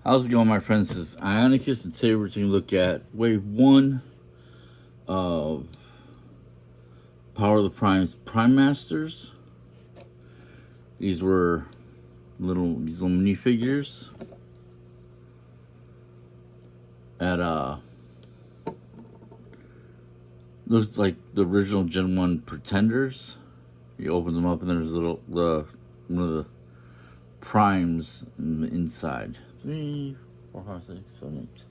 How's it going, my friends? This is Ionacus, and today we're taking a look at Wave 1 of Power of the Prime's Prime Masters. These were these little minifigures at looks like the original Gen 1 Pretenders. You open them up and there's one of the primes inside. 3, 4, 5, 6, 7, 8.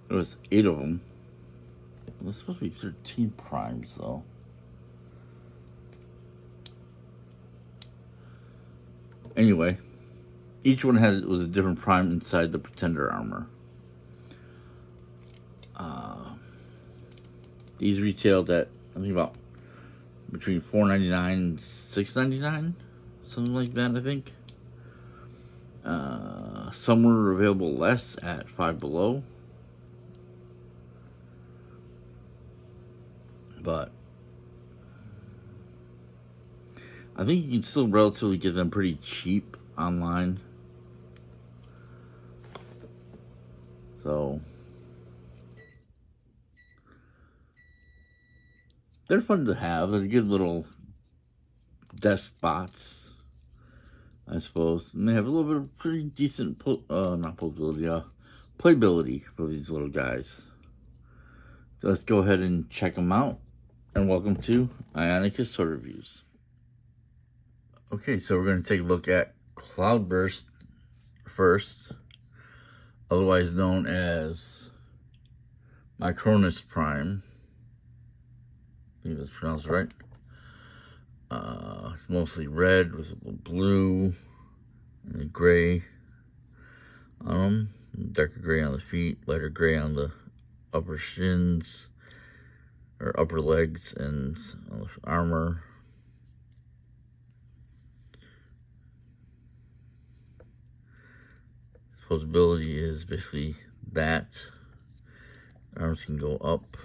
There was 8 of them. There's supposed to be 13 primes though. Anyway, each one was a different prime inside the Pretender armor. These retailed at, I think, about between $4.99 and $6.99, something like that. I think. Some were available less at Five Below, but I think you can still relatively get them pretty cheap online. So they're fun to have. They're good little desk spots, I suppose. And they have a little bit of pretty decent, playability for these little guys. So let's go ahead and check them out. And welcome to Ionacus Toy Reviews. Okay, so we're going to take a look at Cloudburst first, otherwise known as Micronus Prime. I think that's pronounced right. It's mostly red with a little blue and a gray on them. Darker gray on the feet, lighter gray on the upper shins, or upper legs, and on the armor. Posability is basically that. Arms can go up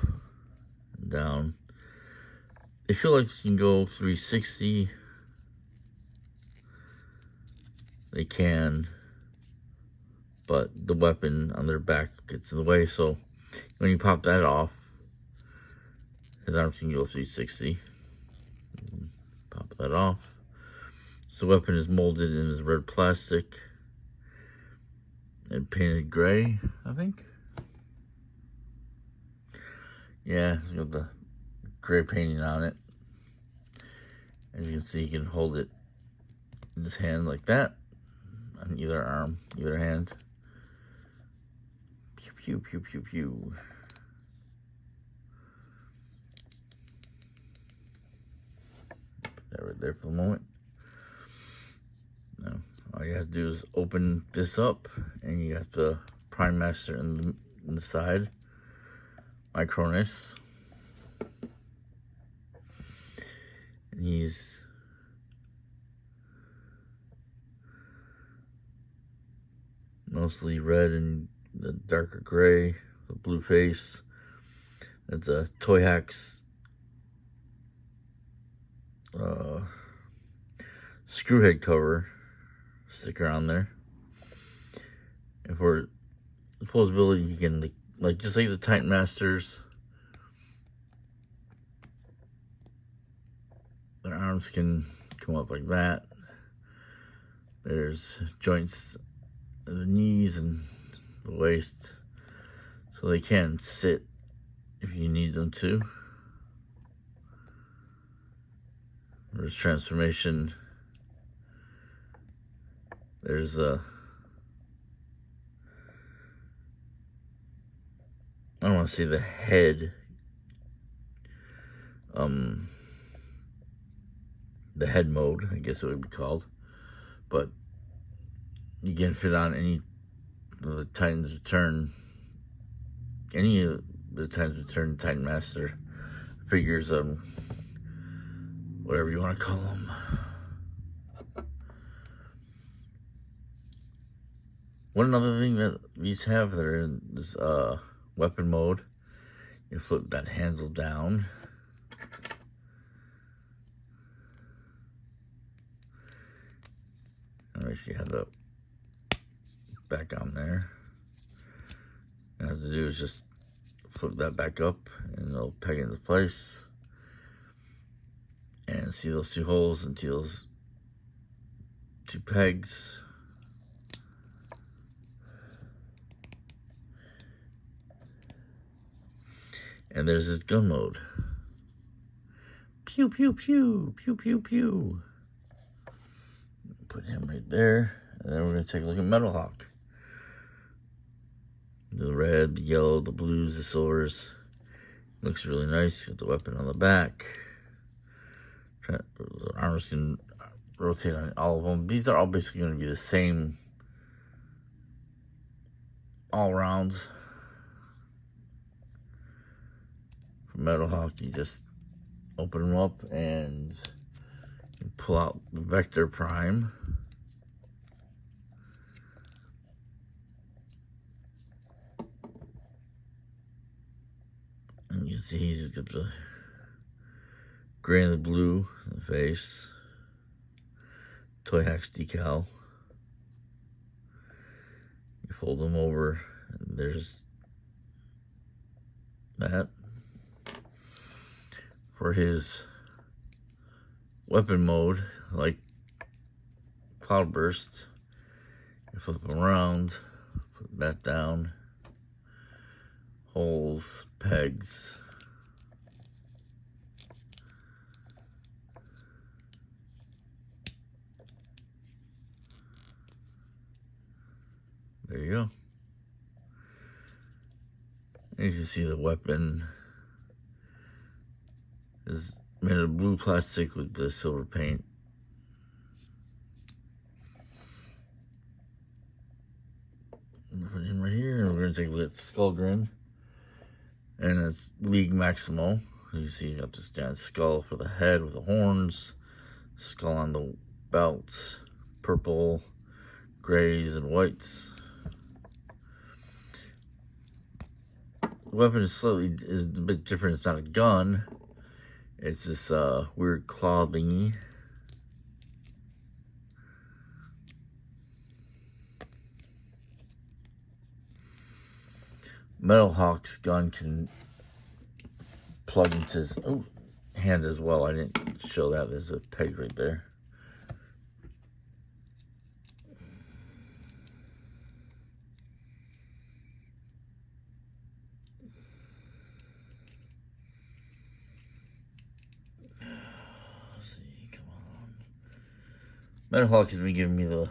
and down. They feel like you can go 360. They can, but the weapon on their back gets in the way, so when you pop that off, his arms can go 360. Pop that off. So the weapon is molded in this red plastic and painted gray, I think. Yeah, it's got the gray painting on it. As you can see, you can hold it in his hand like that, on either arm, either hand. Pew, pew, pew, pew, pew. Put that right there for the moment. Now, all you have to do is open this up, and you have the Prime Master in the side, Micronus. And he's mostly red and the darker gray, the blue face. That's a Toy Hacks screwhead cover sticker on there. And for posability, you can, like just like the Titan Masters, their arms can come up like that. There's joints in the knees and the waist, so they can sit if you need them to. There's transformation. There's I don't want to say the head, the head mode, I guess it would be called, but you can fit on any of the Titan's Return, any of the Titan's Return Titan Master figures, whatever you want to call them. One other thing that these have that are in this weapon mode, you flip that handle down. Alright, you have the back on there. All you have to do is just flip that back up and it'll peg into place. And see those two holes and see those two pegs. And there's his gun mode. Pew, pew, pew, pew, pew, pew. Put him right there. And then we're going to take a look at Metalhawk. The red, the yellow, the blues, the silvers. Looks really nice. Got the weapon on the back. The armors can rotate on all of them. These are all basically going to be the same all around. For Metalhawk, you just open them up and pull out the Vector Prime. And you can see he's got the gray and the blue in the face. Toy Hacks decal. You fold them over, and there's that. For his weapon mode, like cloudburst, you flip them around, put that down, holes, pegs. There you go. And you can see the weapon is made of blue plastic with the silver paint. Put it in right here, and we're going to take a look at skullgrin. And it's League Maximo. You see, you got this giant skull for the head with the horns, skull on the belt, purple, grays, and whites. The weapon is a bit different. It's not a gun. It's this weird claw thingy. Metalhawk's gun can plug into his hand as well. I didn't show that. There's a peg right there. Let's see, come on. Metalhawk has been giving me the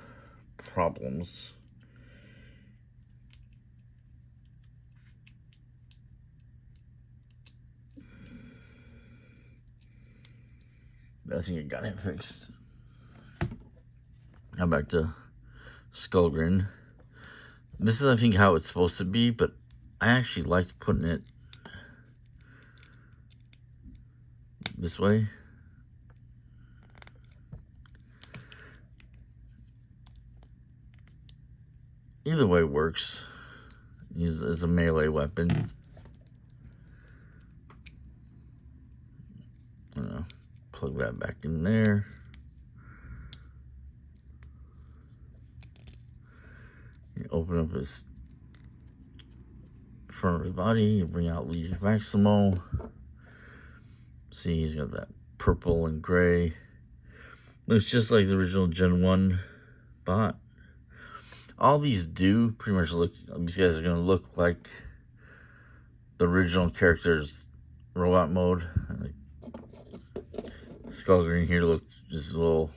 problems. I think I got it fixed. Now back to skullgrin. This is, I think, how it's supposed to be, but I actually liked putting it this way. Either way works. Use it as a melee weapon. Plug that back in there. You open up his front of his body, you bring out League Maximo. See, he's got that purple and gray. Looks just like the original Gen 1 bot. All these do pretty much look, these guys are going to look like the original character's robot mode. Like skullgrin here looks just a little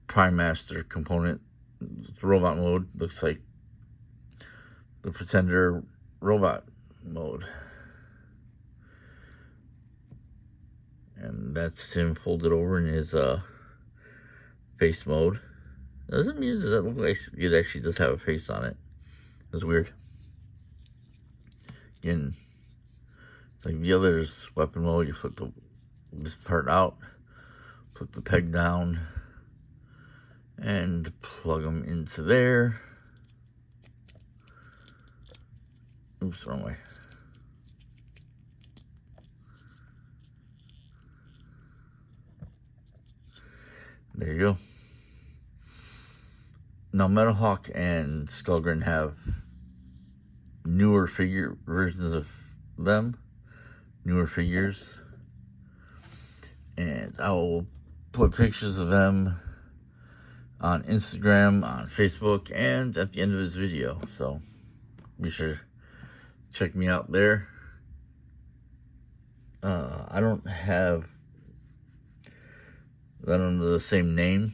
Prime Master component. The robot mode looks like the Pretender robot mode. And that's him folded over in his face mode. Doesn't mean, does that look like it actually does have a face on it? It's weird. Again, it's like the other's weapon mode. You flip this part out, put the peg down, and plug them into there. Oops, wrong way. There you go. Now, Metalhawk and Skullgrin have newer figure versions of them, newer figures, and I will put pictures of them on Instagram, on Facebook, and at the end of this video. So be sure to check me out there. I don't have that under the same name,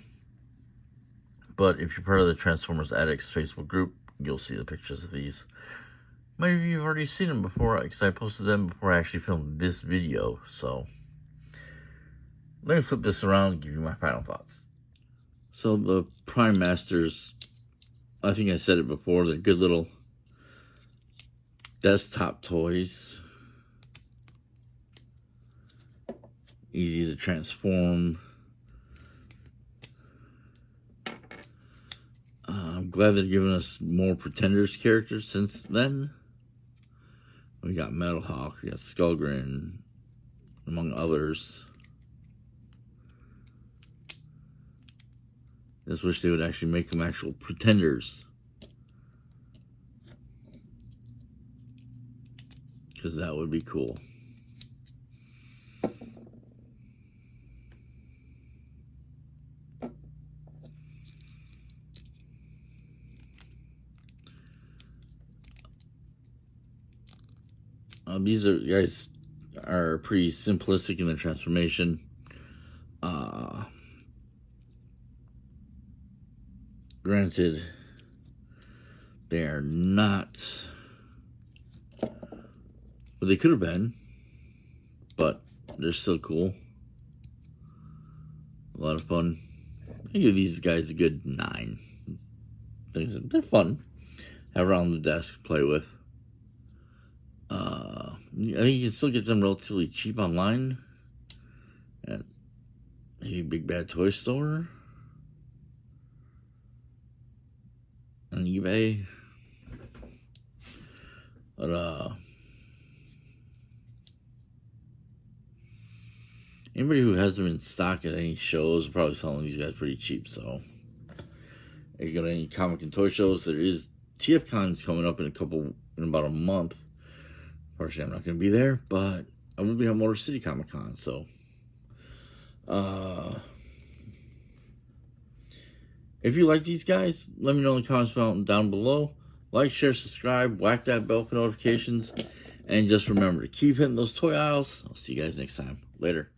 but if you're part of the Transformers Addicts Facebook group, you'll see the pictures of these. Maybe you've already seen them before, because I posted them before I actually filmed this video. So let me flip this around and give you my final thoughts. So the Prime Masters, I think I said it before, they're good little desktop toys. Easy to transform. I'm glad they're giving us more Pretenders characters since then. We got Metalhawk, we got Skullgrin, among others. Just wish they would actually make them actual Pretenders, because that would be cool. These guys are pretty simplistic in their transformation. Granted, they are not what they could have been, but they're still cool. A lot of fun. I give these guys a good 9. They're fun. Have around the desk, play with. I think you can still get them relatively cheap online at maybe Big Bad Toy Store, on eBay. But anybody who has them in stock at any shows are probably selling these guys pretty cheap. So if you go to any comic and toy shows, there is TFCon's coming up in about a month. Unfortunately, I'm not going to be there, but I will be on Motor City Comic Con. So, if you like these guys, let me know in the comments down below. Like, share, subscribe, whack that bell for notifications, and just remember to keep hitting those toy aisles. I'll see you guys next time. Later.